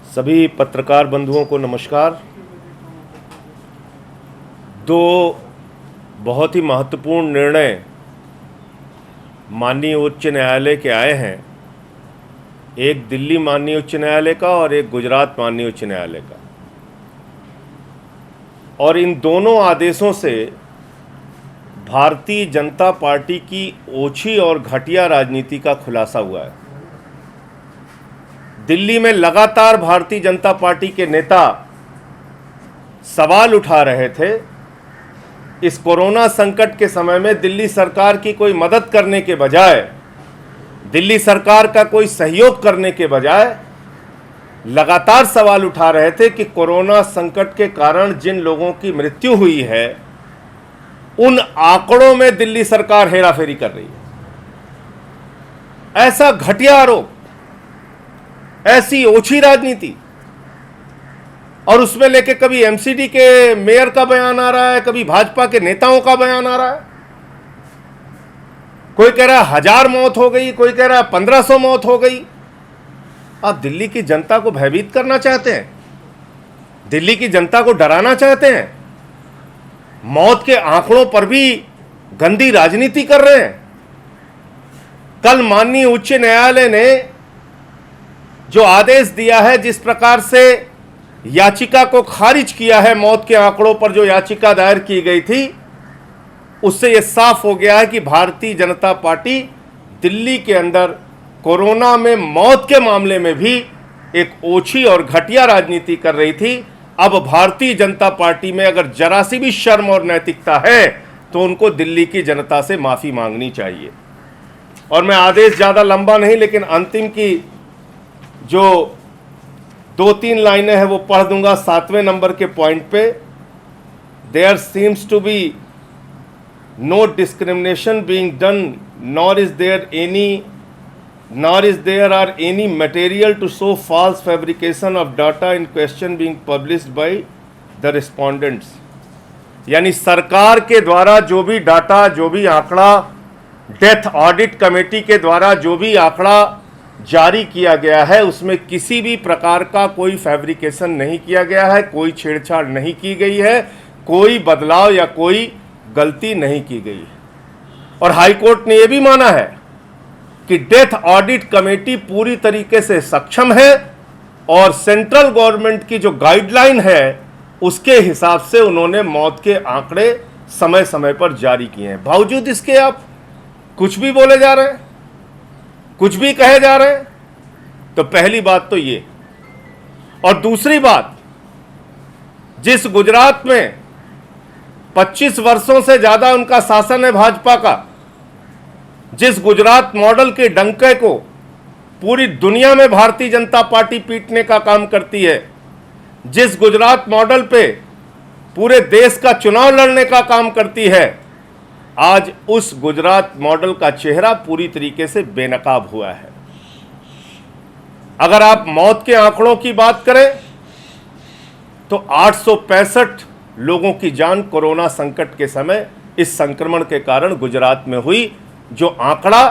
सभी पत्रकार बंधुओं को नमस्कार। दो बहुत ही महत्वपूर्ण निर्णय माननीय उच्च न्यायालय के आए हैं, एक दिल्ली माननीय उच्च न्यायालय का और एक गुजरात माननीय उच्च न्यायालय का। और इन दोनों आदेशों से भारतीय जनता पार्टी की ओछी और घटिया राजनीति का खुलासा हुआ है। दिल्ली में लगातार भारतीय जनता पार्टी के नेता सवाल उठा रहे थे, इस कोरोना संकट के समय में दिल्ली सरकार की कोई मदद करने के बजाय, दिल्ली सरकार का कोई सहयोग करने के बजाय लगातार सवाल उठा रहे थे कि कोरोना संकट के कारण जिन लोगों की मृत्यु हुई है उन आंकड़ों में दिल्ली सरकार हेराफेरी कर रही है। ऐसा घटिया आरोप, ऐसी ओछी राजनीति, और उसमें लेके कभी एमसीडी के मेयर का बयान आ रहा है, कभी भाजपा के नेताओं का बयान आ रहा है। कोई कह रहा है 1000 मौत हो गई, कोई कह रहा है 1500 मौत हो गई। आप दिल्ली की जनता को भयभीत करना चाहते हैं, दिल्ली की जनता को डराना चाहते हैं, मौत के आंकड़ों पर भी गंदी राजनीति कर रहे हैं। कल माननीय उच्च न्यायालय ने जो आदेश दिया है, जिस प्रकार से याचिका को खारिज किया है, मौत के आंकड़ों पर जो याचिका दायर की गई थी, उससे यह साफ हो गया है कि भारतीय जनता पार्टी दिल्ली के अंदर कोरोना में मौत के मामले में भी एक ओछी और घटिया राजनीति कर रही थी। अब भारतीय जनता पार्टी में अगर जरा सी भी शर्म और नैतिकता है तो उनको दिल्ली की जनता से माफी मांगनी चाहिए। और मैं आदेश ज्यादा लंबा नहीं, लेकिन अंतिम की जो 2-3 लाइनें हैं वो पढ़ दूंगा। 7वें नंबर के पॉइंट पे, there seems to be no discrimination being done, nor is there are any material to show false fabrication of data in question being published by the respondents। यानी सरकार के द्वारा जो भी डाटा, जो भी आंकड़ा, डेथ ऑडिट कमेटी के द्वारा जो भी आंकड़ा जारी किया गया है, उसमें किसी भी प्रकार का कोई फैब्रिकेशन नहीं किया गया है, कोई छेड़छाड़ नहीं की गई है, कोई बदलाव या कोई गलती नहीं की गई है। और हाईकोर्ट ने यह भी माना है कि डेथ ऑडिट कमेटी पूरी तरीके से सक्षम है और सेंट्रल गवर्नमेंट की जो गाइडलाइन है उसके हिसाब से उन्होंने मौत के आंकड़े समय समय पर जारी किए हैं। बावजूद इसके आप कुछ भी बोले जा रहे हैं, कुछ भी कहे जा रहे हैं। तो पहली बात तो ये, और दूसरी बात, जिस गुजरात में 25 वर्षों से ज्यादा उनका शासन है भाजपा का, जिस गुजरात मॉडल के डंके को पूरी दुनिया में भारतीय जनता पार्टी पीटने का काम करती है, जिस गुजरात मॉडल पे पूरे देश का चुनाव लड़ने का काम करती है, आज उस गुजरात मॉडल का चेहरा पूरी तरीके से बेनकाब हुआ है। अगर आप मौत के आंकड़ों की बात करें तो 865 लोगों की जान कोरोना संकट के समय इस संक्रमण के कारण गुजरात में हुई, जो आंकड़ा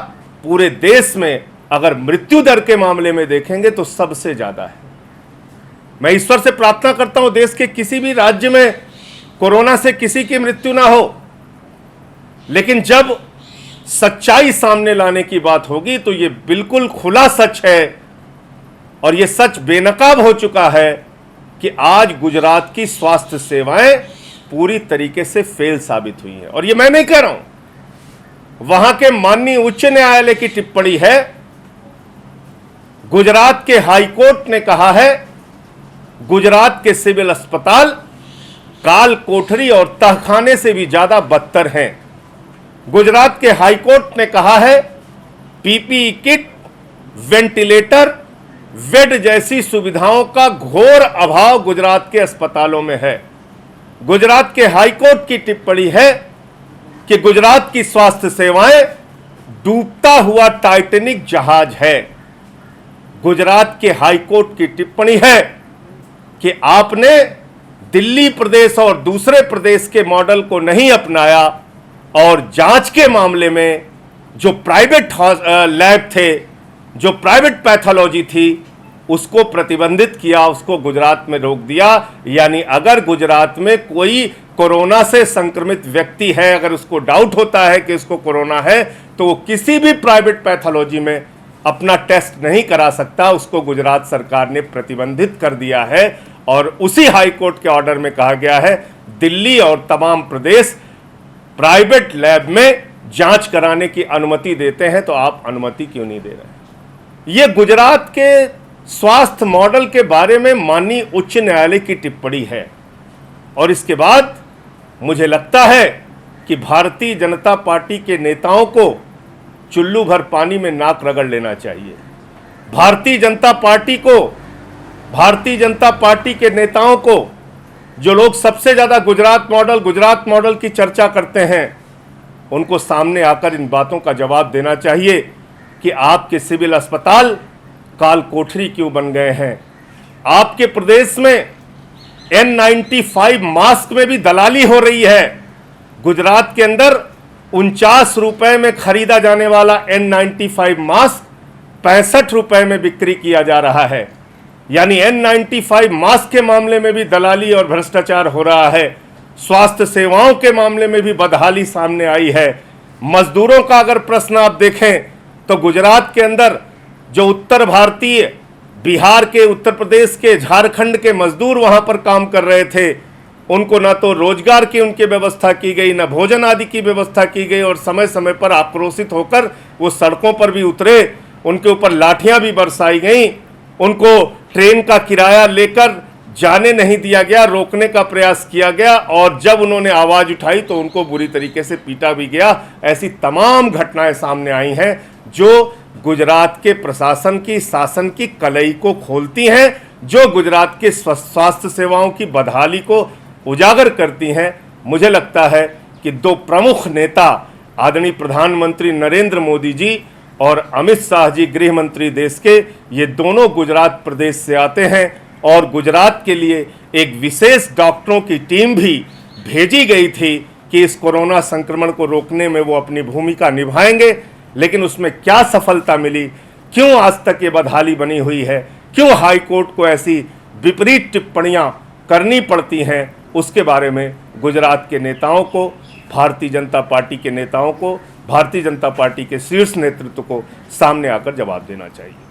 पूरे देश में अगर मृत्यु दर के मामले में देखेंगे तो सबसे ज्यादा है। मैं ईश्वर से प्रार्थना करता हूं देश के किसी भी राज्य में कोरोना से किसी की मृत्यु ना हो, लेकिन जब सच्चाई सामने लाने की बात होगी तो यह बिल्कुल खुला सच है, और यह सच बेनकाब हो चुका है कि आज गुजरात की स्वास्थ्य सेवाएं पूरी तरीके से फेल साबित हुई हैं। और यह मैं नहीं कह रहा हूं, वहां के माननीय उच्च न्यायालय की टिप्पणी है। गुजरात के हाई कोर्ट ने कहा है गुजरात के सिविल अस्पताल काल कोठरी और तहखाने से भी ज्यादा बदतर हैं। गुजरात के हाई कोर्ट ने कहा है पीपीई किट, वेंटिलेटर, बेड जैसी सुविधाओं का घोर अभाव गुजरात के अस्पतालों में है। गुजरात के हाई कोर्ट की टिप्पणी है कि गुजरात की स्वास्थ्य सेवाएं डूबता हुआ टाइटैनिक जहाज है। गुजरात के हाई कोर्ट की टिप्पणी है कि आपने दिल्ली प्रदेश और दूसरे प्रदेश के मॉडल को नहीं अपनाया और जांच के मामले में जो प्राइवेट लैब थे, जो प्राइवेट पैथोलॉजी थी, उसको प्रतिबंधित किया, उसको गुजरात में रोक दिया। यानी अगर गुजरात में कोई कोरोना से संक्रमित व्यक्ति है, अगर उसको डाउट होता है कि उसको कोरोना है, तो वो किसी भी प्राइवेट पैथोलॉजी में अपना टेस्ट नहीं करा सकता। उसको गुजरात सरकार ने प्रतिबंधित कर दिया है और उसी हाई कोर्ट के ऑर्डर में कहा गया है दिल्ली और तमाम प्रदेश प्राइवेट लैब में जांच कराने की अनुमति देते हैं, तो आप अनुमति क्यों नहीं दे रहे? ये गुजरात के स्वास्थ्य मॉडल के बारे में माननीय उच्च न्यायालय की टिप्पणी है। और इसके बाद मुझे लगता है कि भारतीय जनता पार्टी के नेताओं को चुल्लू भर पानी में नाक रगड़ लेना चाहिए। भारतीय जनता पार्टी के नेताओं को, जो लोग सबसे ज्यादा गुजरात मॉडल की चर्चा करते हैं, उनको सामने आकर इन बातों का जवाब देना चाहिए कि आपके सिविल अस्पताल काल कोठरी क्यों बन गए हैं। आपके प्रदेश में N95 मास्क में भी दलाली हो रही है। गुजरात के अंदर 49 रुपए में खरीदा जाने वाला N95 मास्क 65 रुपए में बिक्री किया जा रहा है। यानी N95 मास्क के मामले में भी दलाली और भ्रष्टाचार हो रहा है। स्वास्थ्य सेवाओं के मामले में भी बदहाली सामने आई है। मजदूरों का अगर प्रश्न आप देखें तो गुजरात के अंदर जो उत्तर भारतीय, बिहार के, उत्तर प्रदेश के, झारखंड के मजदूर वहां पर काम कर रहे थे, उनको ना तो रोजगार की उनकी व्यवस्था की गई, ना भोजन आदि की व्यवस्था की गई और समय समय पर आक्रोशित होकर वो सड़कों पर भी उतरे, उनके ऊपर लाठियां भी बरसाई गई, उनको ट्रेन का किराया लेकर जाने नहीं दिया गया, रोकने का प्रयास किया गया और जब उन्होंने आवाज उठाई तो उनको बुरी तरीके से पीटा भी गया। ऐसी तमाम घटनाएं सामने आई हैं जो गुजरात के प्रशासन की, शासन की कलई को खोलती हैं, जो गुजरात के स्वास्थ्य सेवाओं की बदहाली को उजागर करती हैं। मुझे लगता है कि दो प्रमुख नेता आदरणीय प्रधानमंत्री नरेंद्र मोदी जी और अमित शाह जी गृह मंत्री देश के, ये दोनों गुजरात प्रदेश से आते हैं और गुजरात के लिए एक विशेष डॉक्टरों की टीम भी भेजी गई थी कि इस कोरोना संक्रमण को रोकने में वो अपनी भूमिका निभाएंगे। लेकिन उसमें क्या सफलता मिली, क्यों आज तक ये बदहाली बनी हुई है, क्यों हाई कोर्ट को ऐसी विपरीत टिप्पणियां करनी पड़ती हैं, उसके बारे में गुजरात के नेताओं को, भारतीय जनता पार्टी के नेताओं को, भारतीय जनता पार्टी के शीर्ष नेतृत्व को सामने आकर जवाब देना चाहिए।